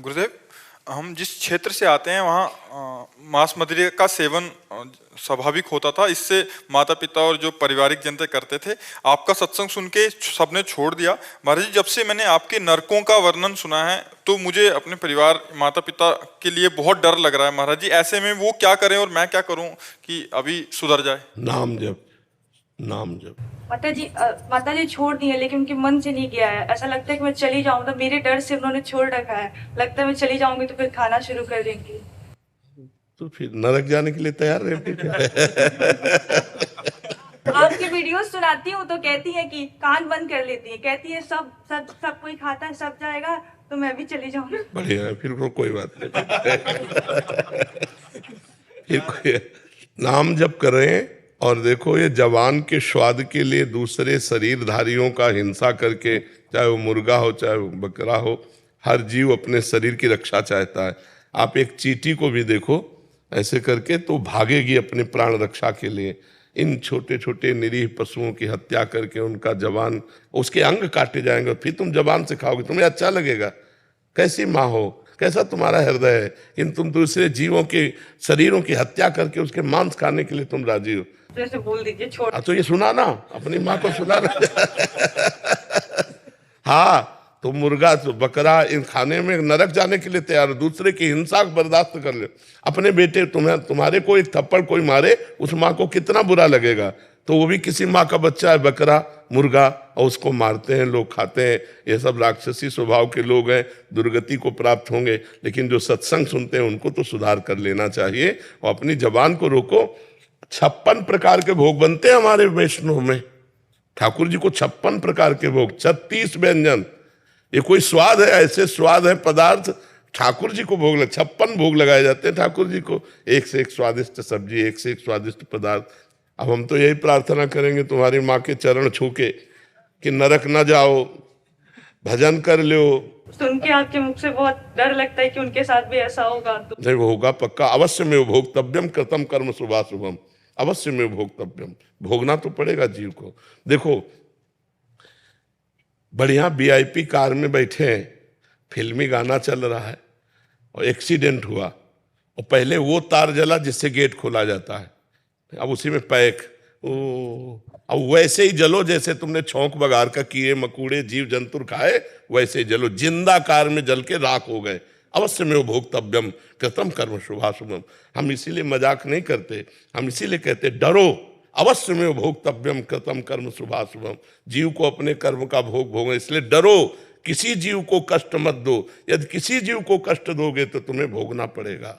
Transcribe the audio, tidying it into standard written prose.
गुरुदेव, हम जिस क्षेत्र से आते हैं वहाँ मांस मदिरे का सेवन स्वाभाविक होता था। इससे माता पिता और जो पारिवारिक जनता करते थे। आपका सत्संग सुन के सबने छोड़ दिया। महाराज जी, जब से मैंने आपके नरकों का वर्णन सुना है तो मुझे अपने परिवार माता पिता के लिए बहुत डर लग रहा है। महाराज जी, ऐसे में वो क्या करें और मैं क्या करूं कि अभी सुधर जाए? नाम जप, नाम जप। माता जी छोड़ दी है, लेकिन उनके मन से नहीं गया है। ऐसा लगता है कि मैं चली जाऊं, तो मेरे डर से उन्होंने छोड़ रखा है। लगता है मैं चली जाऊंगी तो फिर खाना शुरू कर देंगी। तो फिर नरक जाने के लिए तैयार रहती क्या? आपकी वीडियो सुनाती हूँ तो कहती है कि कान बंद कर लेती है, कहती है सब सब सब कोई खाता है, सब जाएगा तो मैं भी चली जाऊंगी। बढ़िया है, फिर कोई बात नहीं। फिर कोई नाम जप करें। और देखो, ये जवान के स्वाद के लिए दूसरे शरीरधारियों का हिंसा करके, चाहे वो मुर्गा हो चाहे वो बकरा हो, हर जीव अपने शरीर की रक्षा चाहता है। आप एक चींटी को भी देखो ऐसे करके तो भागेगी अपने प्राण रक्षा के लिए। इन छोटे छोटे निरीह पशुओं की हत्या करके उनका जवान, उसके अंग काटे जाएंगे, फिर तुम जवान से खाओगे, तुम्हें अच्छा लगेगा? कैसी माँ हो, कैसा तुम्हारा हृदय है, इन तुम दूसरे जीवों के शरीरों की हत्या करके उसके मांस खाने के लिए तुम राजी हो? जैसे बोल दीजिए छोड़। तो ये सुनाना, अपनी माँ को सुनाना। हाँ, तो मुर्गा तो बकरा इन खाने में नरक जाने के लिए तैयार हो, दूसरे की हिंसा बर्दाश्त कर ले। अपने बेटे तुम्हारे को एक थप्पड़ कोई मारे, उस माँ को कितना बुरा लगेगा। तो वो भी किसी माँ का बच्चा है, बकरा मुर्गा, और उसको मारते हैं लोग, खाते हैं। ये सब राक्षसी स्वभाव के लोग हैं, दुर्गति को प्राप्त होंगे। लेकिन जो सत्संग सुनते हैं उनको तो सुधार कर लेना चाहिए और अपनी जबान को रोको। 56 प्रकार के भोग बनते हैं हमारे वैष्णव में। ठाकुर जी को 56 प्रकार के भोग, 36 व्यंजन। ये कोई स्वाद है? ऐसे स्वाद है पदार्थ ठाकुर जी को भोग 56 भोग लगाए जाते हैं ठाकुर जी को। एक से एक स्वादिष्ट सब्जी, एक से एक स्वादिष्ट पदार्थ। अब हम तो यही प्रार्थना करेंगे तुम्हारी माँ के चरण छू के कि नरक न जाओ, भजन कर लो। सुन के आपके मुख से बहुत डर लगता है कि उनके साथ भी ऐसा होगा। तो नहीं, वो होगा पक्का। अवश्य में भोक्तव्यम कृतम कर्म शुभाशुभम, अवश्य में भोक्तव्यम। भोगना तो पड़ेगा जीव को। देखो, बढ़िया वीआईपी कार में बैठे हैं, फिल्मी गाना चल रहा है और एक्सीडेंट हुआ, और पहले वो तार जला जिससे गेट खोला जाता है, अब उसी में पैक। अब वैसे ही जलो जैसे तुमने छौंक बगार का कीड़े मकूड़े जीव जंतु खाए, वैसे ही जलो। जिंदा कार में जल के राख हो गए। अवश्य में भोक्तव्यम कृतम कर्म शुभाशुभम। हम इसीलिए मजाक नहीं करते, हम इसीलिए कहते डरो। अवश्य में भोक्तव्यम कृतम कर्म शुभाशुभम। जीव को अपने कर्म का भोग भोगो, इसलिए डरो। किसी जीव को कष्ट मत दो। यदि किसी जीव को कष्ट दोगे तो तुम्हें भोगना पड़ेगा।